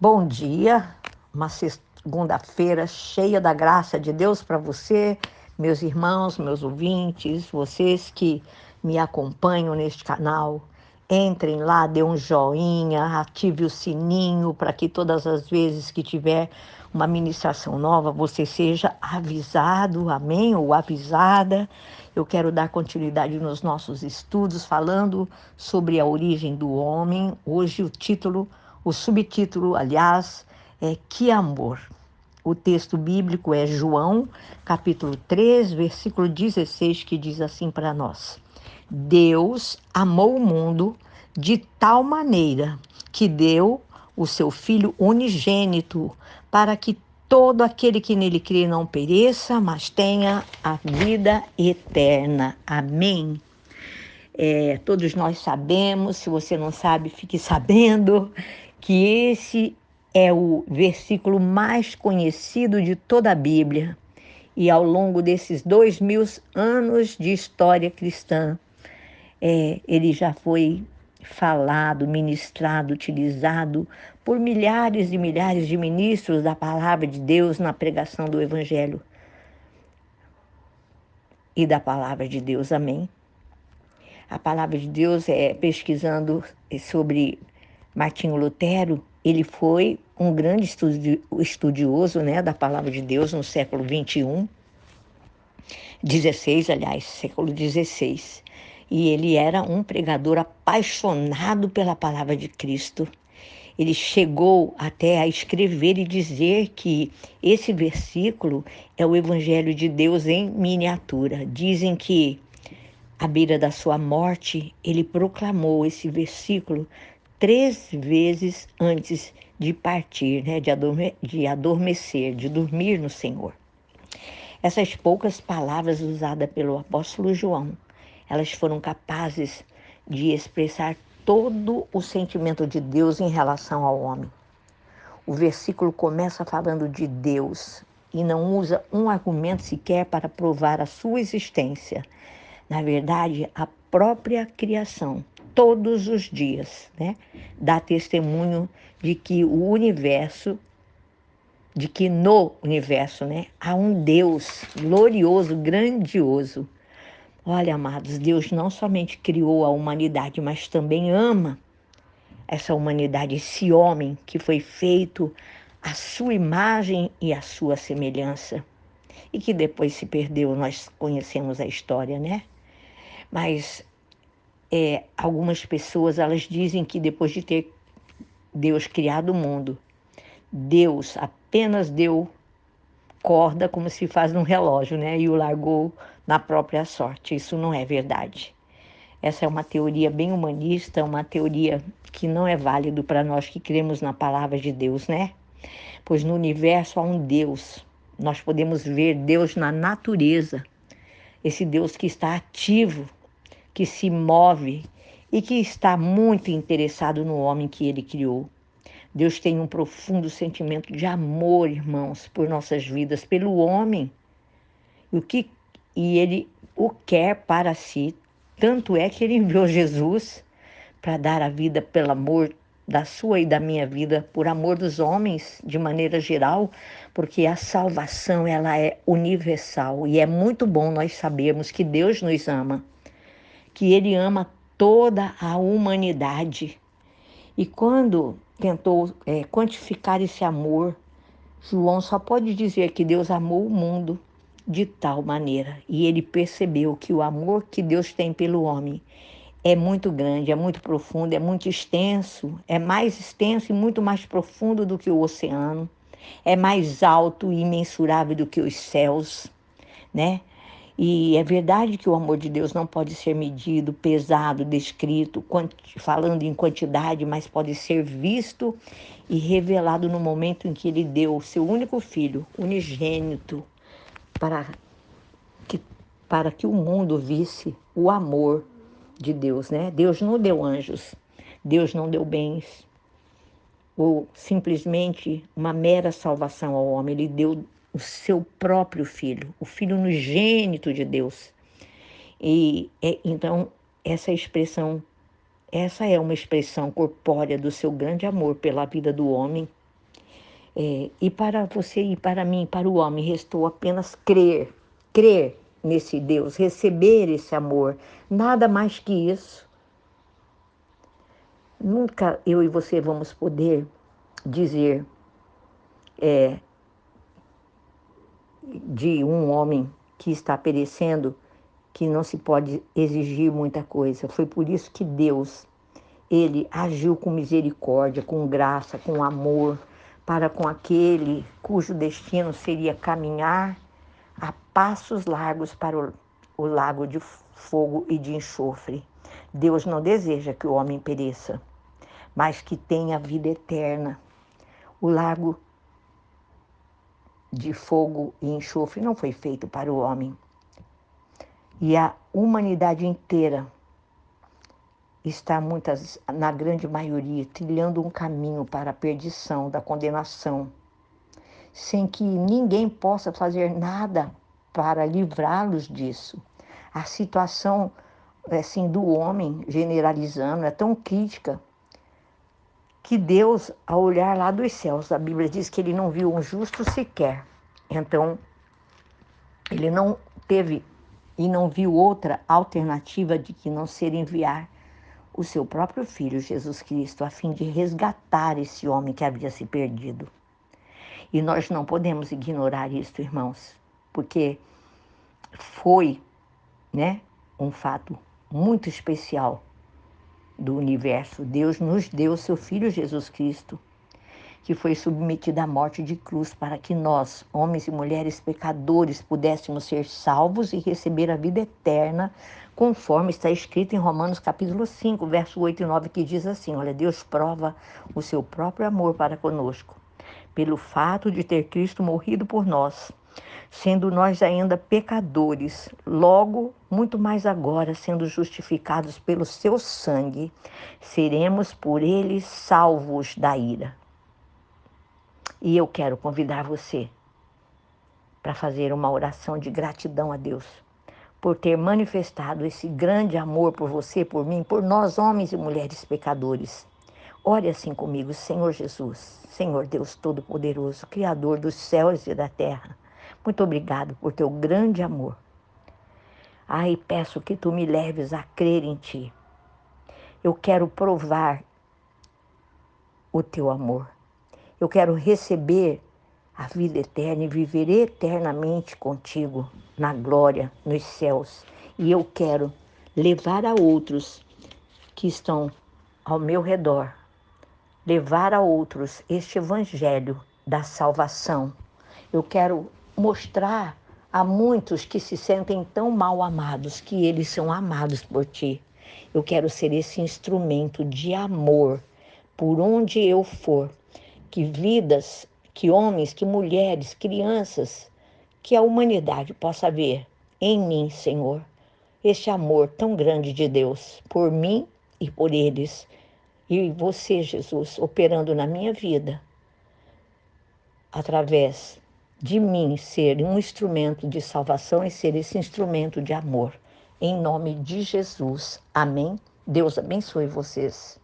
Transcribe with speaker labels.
Speaker 1: Bom dia, uma segunda-feira cheia da graça de Deus para você, meus irmãos, meus ouvintes, vocês que me acompanham neste canal. Entrem lá, dê um joinha, ative o sininho para que todas as vezes que tiver uma ministração nova, você seja avisado, amém? Ou avisada. Eu quero dar continuidade nos nossos estudos, falando sobre a origem do homem. Hoje o subtítulo, aliás, é Que Amor. O texto bíblico é João, capítulo 3, versículo 16, que diz assim para nós: Deus amou o mundo de tal maneira que deu o seu Filho unigênito para que todo aquele que nele crê não pereça, mas tenha a vida eterna. Amém. Todos nós sabemos, se você não sabe, fique sabendo, que esse é o versículo mais conhecido de toda a Bíblia. E ao longo desses 2000 anos de história cristã, ele já foi falado, ministrado, utilizado por milhares e milhares de ministros da palavra de Deus na pregação do Evangelho e da palavra de Deus. Amém. A palavra de Deus, pesquisando sobre Martinho Lutero, ele foi um grande estudioso, né, da palavra de Deus no século XXI, 16, aliás, século XVI. E ele era um pregador apaixonado pela palavra de Cristo. Ele chegou até a escrever e dizer que esse versículo é o Evangelho de Deus em miniatura. Dizem que à beira da sua morte, ele proclamou esse versículo 3 vezes antes de partir, né, de adormecer, de dormir no Senhor. Essas poucas palavras usadas pelo apóstolo João, elas foram capazes de expressar todo o sentimento de Deus em relação ao homem. O versículo começa falando de Deus e não usa um argumento sequer para provar a sua existência. Na verdade, a própria criação, todos os dias, né, dá testemunho de que no universo, né, há um Deus glorioso, grandioso. Olha, amados, Deus não somente criou a humanidade, mas também ama essa humanidade, esse homem que foi feito à sua imagem e à sua semelhança e que depois se perdeu. Nós conhecemos a história, né? Mas algumas pessoas, elas dizem que depois de ter Deus criado o mundo, Deus apenas deu corda, como se faz num relógio, né? E o largou na própria sorte. Isso não é verdade. Essa é uma teoria bem humanista, uma teoria que não é válido para nós que cremos na palavra de Deus, né? Pois no universo há um Deus. Nós podemos ver Deus na natureza. Esse Deus que está ativo, que se move e que está muito interessado no homem que ele criou. Deus tem um profundo sentimento de amor, irmãos, por nossas vidas, pelo homem. E ele o quer para si. Tanto é que ele enviou Jesus para dar a vida pelo amor da sua e da minha vida, por amor dos homens, de maneira geral, porque a salvação, ela é universal. E é muito bom nós sabermos que Deus nos ama, que ele ama toda a humanidade. E quando tentou quantificar esse amor, João só pode dizer que Deus amou o mundo de tal maneira. E ele percebeu que o amor que Deus tem pelo homem é muito grande, é muito profundo, é muito extenso, é mais extenso e muito mais profundo do que o oceano, é mais alto e imensurável do que os céus, né? E é verdade que o amor de Deus não pode ser medido, pesado, descrito, falando em quantidade, mas pode ser visto e revelado no momento em que ele deu o seu único filho, unigênito, para que, para que o mundo visse o amor de Deus, né? Deus não deu anjos, Deus não deu bens, ou simplesmente uma mera salvação ao homem. Ele deu o seu próprio filho, o filho unigênito de Deus. Então, essa é uma expressão corpórea do seu grande amor pela vida do homem. E para você e para mim, para o homem, restou apenas crer nesse Deus, receber esse amor. Nada mais que isso. Nunca eu e você vamos poder dizer de um homem que está perecendo que não se pode exigir muita coisa. Foi por isso que Deus, ele agiu com misericórdia, com graça, com amor, para com aquele cujo destino seria caminhar a passos largos para o lago de fogo e de enxofre. Deus não deseja que o homem pereça, mas que tenha vida eterna. O lago de fogo e enxofre não foi feito para o homem. E a humanidade inteira está, na grande maioria, trilhando um caminho para a perdição, da condenação, sem que ninguém possa fazer nada para livrá-los disso. A situação assim, do homem, generalizando, é tão crítica que Deus, ao olhar lá dos céus, a Bíblia diz que ele não viu um justo sequer. Então, ele não teve e não viu outra alternativa de que não ser enviar o seu próprio Filho, Jesus Cristo, a fim de resgatar esse homem que havia se perdido. E nós não podemos ignorar isso, irmãos, porque foi, um fato muito especial do universo. Deus nos deu seu Filho Jesus Cristo, que foi submetido à morte de cruz para que nós, homens e mulheres pecadores, pudéssemos ser salvos e receber a vida eterna, conforme está escrito em Romanos capítulo 5, verso 8 e 9, que diz assim: olha, Deus prova o seu próprio amor para conosco, pelo fato de ter Cristo morrido por nós, sendo nós ainda pecadores, logo, muito mais agora, sendo justificados pelo seu sangue, seremos por ele salvos da ira. E eu quero convidar você para fazer uma oração de gratidão a Deus por ter manifestado esse grande amor por você, por mim, por nós, homens e mulheres pecadores. Ore assim comigo: Senhor Jesus, Senhor Deus Todo-Poderoso, Criador dos céus e da terra, muito obrigado por teu grande amor. Ai, peço que tu me leves a crer em ti. Eu quero provar o teu amor. Eu quero receber a vida eterna e viver eternamente contigo na glória, nos céus. E eu quero levar a outros que estão ao meu redor, levar a outros este evangelho da salvação. Eu quero mostrar a muitos que se sentem tão mal amados, que eles são amados por ti. Eu quero ser esse instrumento de amor por onde eu for, que vidas, que homens, que mulheres, crianças, que a humanidade possa ver em mim, Senhor, este amor tão grande de Deus por mim e por eles. E você, Jesus, operando na minha vida, através de mim ser um instrumento de salvação e ser esse instrumento de amor. Em nome de Jesus. Amém. Deus abençoe vocês.